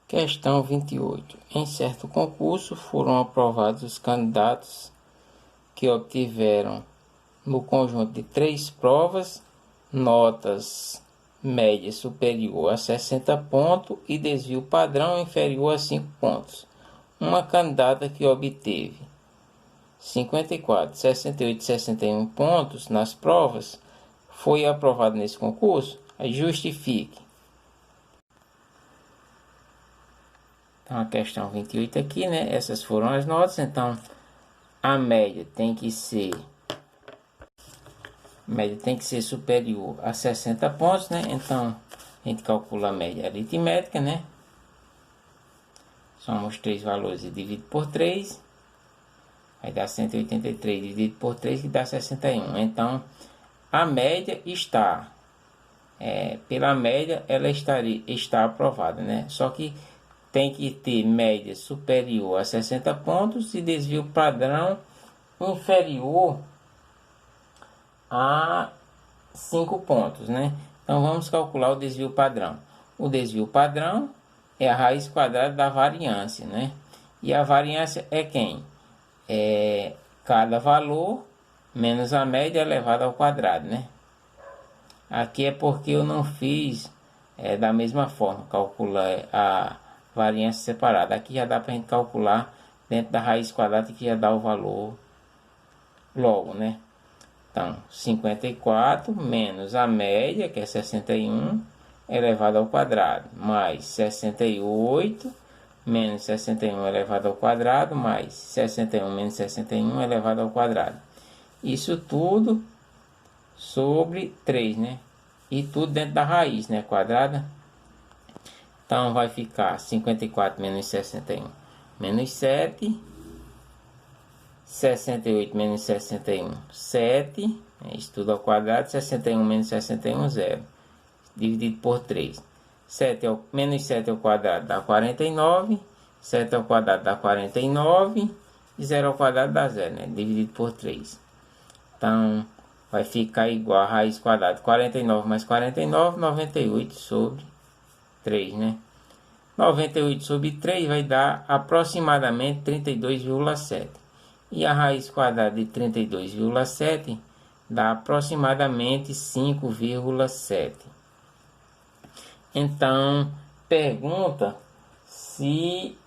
Questão 28. Em certo concurso foram aprovados os candidatos que obtiveram, no conjunto de 3 provas, notas média superior a 60 pontos e desvio padrão inferior a 5 pontos. Uma candidata que obteve 54, 68 e 61 pontos nas provas foi aprovada nesse concurso. Aí justifique. Então, a questão 28 aqui, né? Essas foram as notas. Então, a média tem que ser superior a 60 pontos, né? Então, a gente calcula a média aritmética, né? Somos 3 valores e divide por 3. Vai dar 183 dividido por 3, que dá 61. Então, a média está... pela média, ela está aprovada, né? Só que tem que ter média superior a 60 pontos e desvio padrão inferior a 5 pontos, né? Então vamos calcular o desvio padrão. O desvio padrão é a raiz quadrada da variância, né? E a variância é quem? É cada valor menos a média elevada ao quadrado, né? Aqui é porque eu não fiz da mesma forma, calcular a variância separada. Aqui já dá para a gente calcular dentro da raiz quadrada, que já dá o valor logo, né? Então, 54 menos a média, que é 61, elevado ao quadrado, mais 68 menos 61 elevado ao quadrado, mais 61 menos 61 elevado ao quadrado. Isso tudo sobre 3, né? E tudo dentro da raiz, né? Quadrada. Então, vai ficar 54 menos 61 menos 7. 68 menos 61, 7. Isso tudo ao quadrado. 61 menos 61, 0. Dividido por 3. Menos 7 ao quadrado dá 49. 7 ao quadrado dá 49. E 0 ao quadrado dá 0, né? Dividido por 3. Então, vai ficar igual a raiz quadrada. 49 mais 49, 98 sobre 3, né? 98 sobre 3 vai dar aproximadamente 32,7. E a raiz quadrada de 32,7 dá aproximadamente 5,7. Então, pergunta se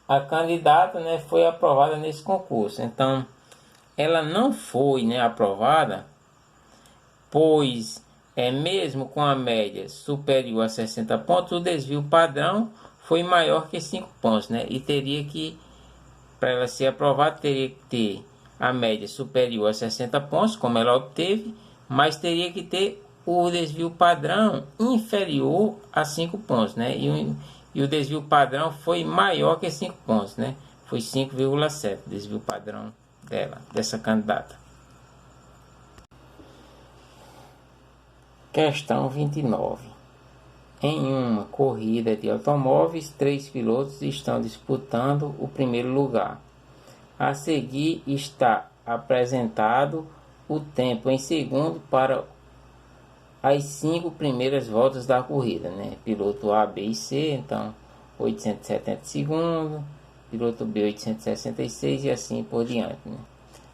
a candidata, né, foi aprovada nesse concurso. Então, ela não foi, né, aprovada, pois mesmo com a média superior a 60 pontos, o desvio padrão foi maior que 5 pontos, né? E teria que, para ela ser aprovada, teria que ter a média superior a 60 pontos, como ela obteve, mas teria que ter o desvio padrão inferior a 5 pontos, né? E o desvio padrão foi maior que 5 pontos, né? Foi 5,7 o desvio padrão dessa candidata. Questão 29. Em uma corrida de automóveis, 3 pilotos estão disputando o primeiro lugar. A seguir está apresentado o tempo em segundo para as 5 primeiras voltas da corrida, né? Piloto A, B e C, então 870 segundos, piloto B 866 e assim por diante, né?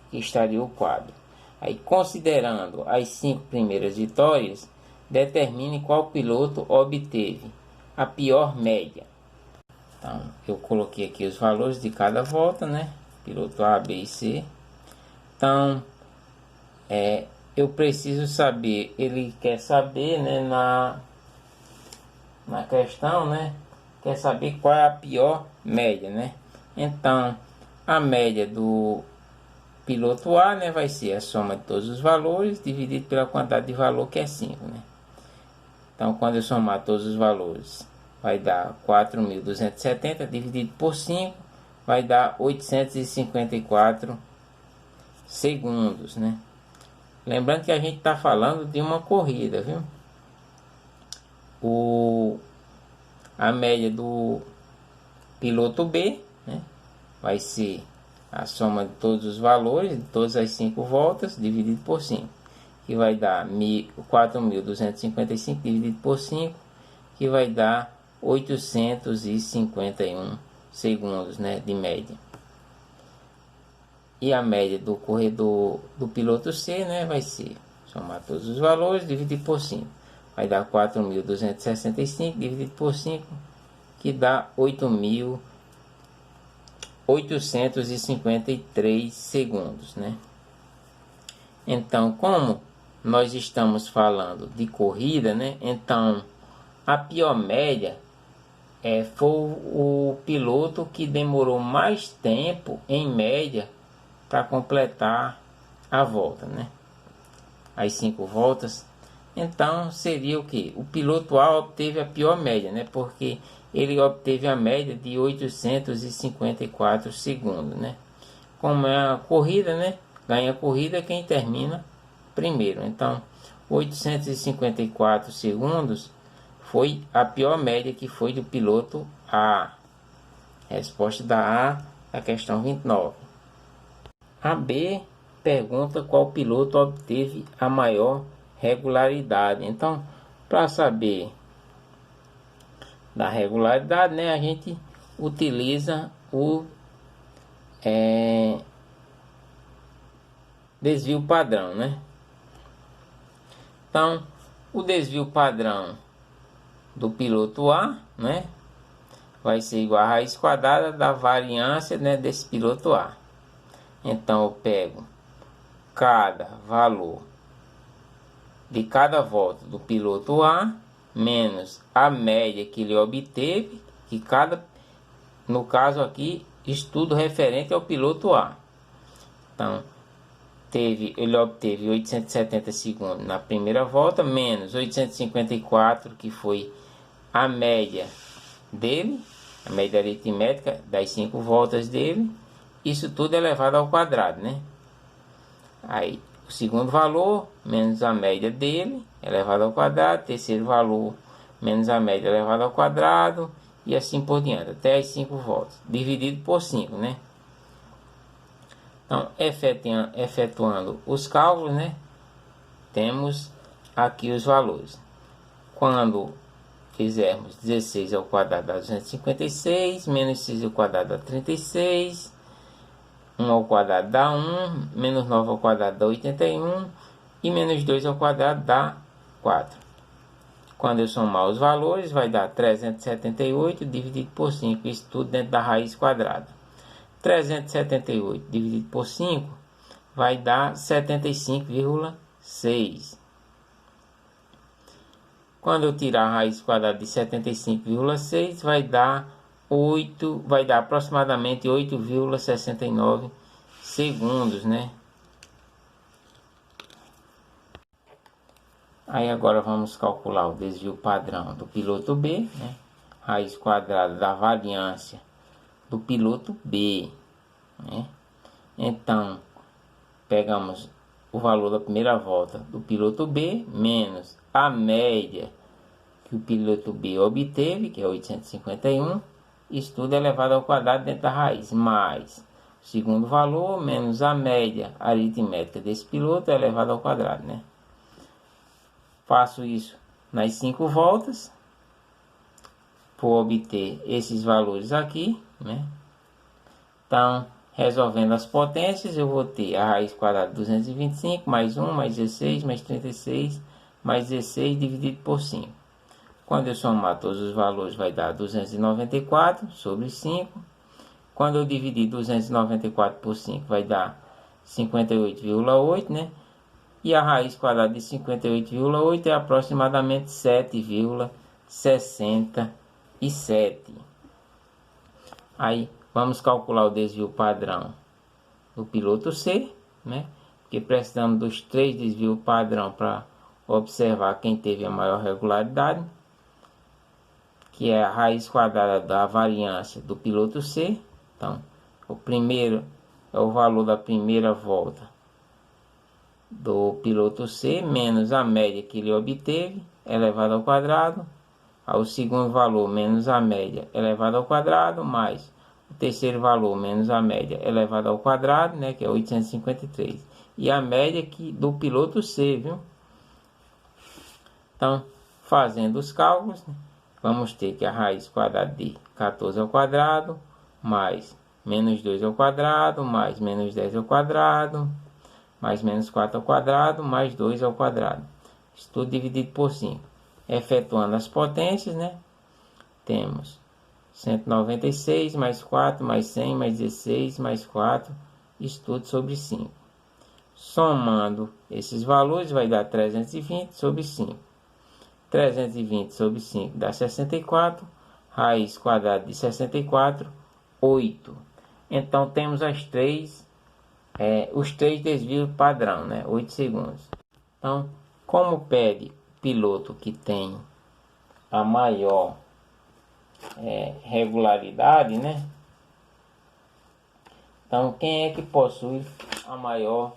Aqui estaria o quadro. Aí, considerando as 5 primeiras vitórias, determine qual piloto obteve a pior média. Então, eu coloquei aqui os valores de cada volta, né? Piloto A, B e C. Então, eu preciso saber, ele quer saber, né, na questão, né? Quer saber qual é a pior média, né? Então, a média do piloto A, né, vai ser a soma de todos os valores dividido pela quantidade de valor, que é 5, né? Então, quando eu somar todos os valores, vai dar 4.270 dividido por 5, vai dar 854 segundos, né? Lembrando que a gente está falando de uma corrida, viu? A média do piloto B, né, vai ser a soma de todos os valores, de todas as 5 voltas, dividido por 5. Que vai dar 4.255 dividido por 5, que vai dar 851 segundos, né, de média. E a média do corredor do piloto C, né, vai ser somar todos os valores, dividir por 5. Vai dar 4.265 dividido por 5, que dá 8.853 segundos, né? Então, como nós estamos falando de corrida, né? Então, a pior média foi o piloto que demorou mais tempo, em média, para completar a volta, né? As 5 voltas. Então, seria o que? O piloto A obteve a pior média, né? Porque ele obteve a média de 854 segundos, né? Como é a corrida, né? Ganha a corrida quem termina primeiro. Então, 854 segundos foi a pior média, que foi do piloto A. Resposta da A, a questão 29. A B pergunta qual piloto obteve a maior regularidade. Então, para saber da regularidade, né, a gente utiliza o desvio padrão, né? Então, o desvio padrão do piloto A, né, vai ser igual a raiz quadrada da variância, né, desse piloto A. Então, eu pego cada valor de cada volta do piloto A menos a média que ele obteve, que no caso aqui, estudo referente ao piloto A. Então, ele obteve 870 segundos na primeira volta, menos 854, que foi a média dele, a média aritmética das 5 voltas dele. Isso tudo elevado ao quadrado, né? Aí, o segundo valor, menos a média dele, elevado ao quadrado. Terceiro valor, menos a média, elevado ao quadrado. E assim por diante, até as 5 voltas. Dividido por 5, né? Então, efetuando os cálculos, né? Temos aqui os valores. Quando fizermos 16 ao quadrado dá 256, menos 6 ao quadrado dá 36, 1 ao quadrado dá 1, menos 9 ao quadrado dá 81, e menos 2 ao quadrado dá 4. Quando eu somar os valores, vai dar 378 dividido por 5, isso tudo dentro da raiz quadrada. 378 dividido por 5 vai dar 75,6. Quando eu tirar a raiz quadrada de 75,6, vai dar aproximadamente 8,69 segundos, né? Aí agora vamos calcular o desvio padrão do piloto B, né? Raiz quadrada da variância do piloto B, né? Então, pegamos o valor da primeira volta do piloto B, menos a média que o piloto B obteve, que é 851, isso tudo elevado ao quadrado dentro da raiz, mais o segundo valor, menos a média aritmética desse piloto, elevado ao quadrado, né? Faço isso nas 5 voltas, por obter esses valores aqui, né? Então, resolvendo as potências, eu vou ter a raiz quadrada de 225, mais 1, mais 16, mais 36, mais 16 dividido por 5. Quando eu somar todos os valores, vai dar 294 sobre 5. Quando eu dividir 294 por 5, vai dar 58,8, né? E a raiz quadrada de 58,8 é aproximadamente 7,67. Aí, vamos calcular o desvio padrão do piloto C, né? Porque precisamos dos 3 desvios padrão para observar quem teve a maior regularidade, que é a raiz quadrada da variância do piloto C. Então, o primeiro é o valor da primeira volta do piloto C, menos a média que ele obteve, elevado ao quadrado. O segundo valor, menos a média, elevado ao quadrado, mais o terceiro valor, menos a média, elevado ao quadrado, né, que é 853. E a média do piloto C, viu? Então, fazendo os cálculos, vamos ter que a raiz quadrada de 14 ao quadrado, mais menos 2 ao quadrado, mais menos 10 ao quadrado, mais menos 4 ao quadrado, mais 2 ao quadrado. Isso tudo dividido por 5. Efetuando as potências, né? Temos 196 mais 4, mais 100, mais 16, mais 4, isso tudo sobre 5. Somando esses valores vai dar 320 sobre 5. 320 sobre 5 dá 64. Raiz quadrada de 64, 8. Então temos os três desvios padrão, né? 8 segundos. Então, como pede o piloto que tem a maior regularidade, né? Então, quem é que possui a maior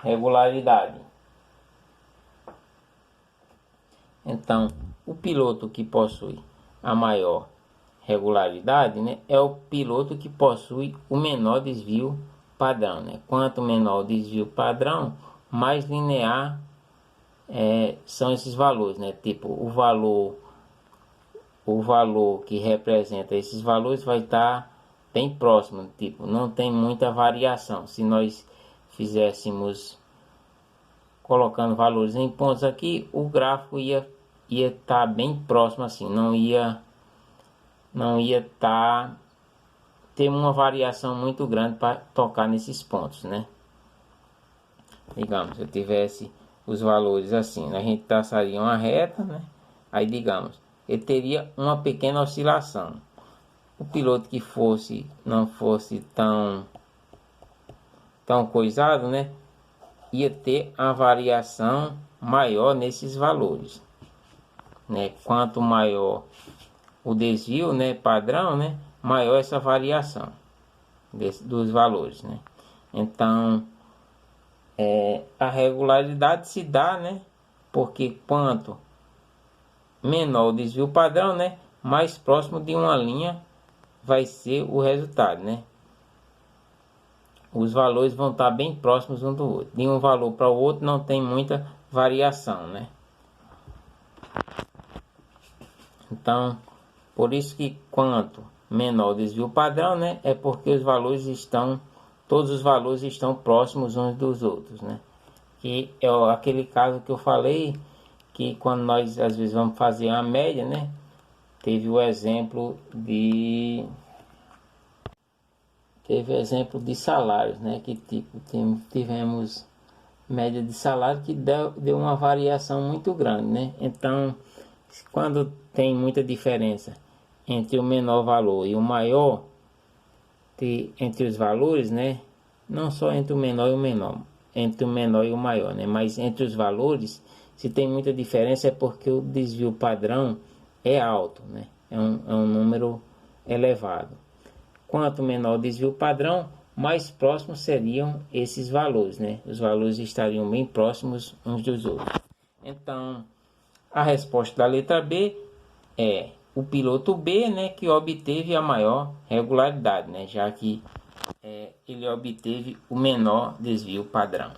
regularidade? Então, o piloto que possui a maior regularidade, né, é o piloto que possui o menor desvio padrão, né? Quanto menor o desvio padrão, mais linear são esses valores, né? Tipo, o valor que representa esses valores vai estar bem próximo, tipo, não tem muita variação. Se nós fizéssemos colocando valores em pontos aqui, o gráfico ia estar bem próximo assim, não ia ter uma variação muito grande para tocar nesses pontos, né? Digamos, se eu tivesse os valores assim, né? A gente traçaria uma reta, né? Aí digamos, ele teria uma pequena oscilação. O piloto que não fosse tão coisado, né, ia ter uma variação maior nesses valores, né? Quanto maior o desvio, né, padrão, né, maior essa variação dos valores, né? Então a regularidade se dá, né, porque quanto menor o desvio padrão, né, mais próximo de uma linha vai ser o resultado, né? Os valores vão estar bem próximos um do outro. De um valor para o outro não tem muita variação, né? Então, por isso que quanto menor o desvio padrão, né, é porque todos os valores estão próximos uns dos outros, né? Que é aquele caso que eu falei, que quando nós às vezes vamos fazer uma média, né? Teve o exemplo de salários, né? Que tipo, tivemos média de salário que deu uma variação muito grande, né? Então, quando tem muita diferença entre o menor valor e o maior, entre os valores, né? Não só entre o menor e o menor, entre o menor e o maior, né? Mas entre os valores, se tem muita diferença é porque o desvio padrão é alto, né? É um número elevado. Quanto menor o desvio padrão, mais próximos seriam esses valores, né? Os valores estariam bem próximos uns dos outros. Então, a resposta da letra B é o piloto B, né, que obteve a maior regularidade, né? Já que ele obteve o menor desvio padrão.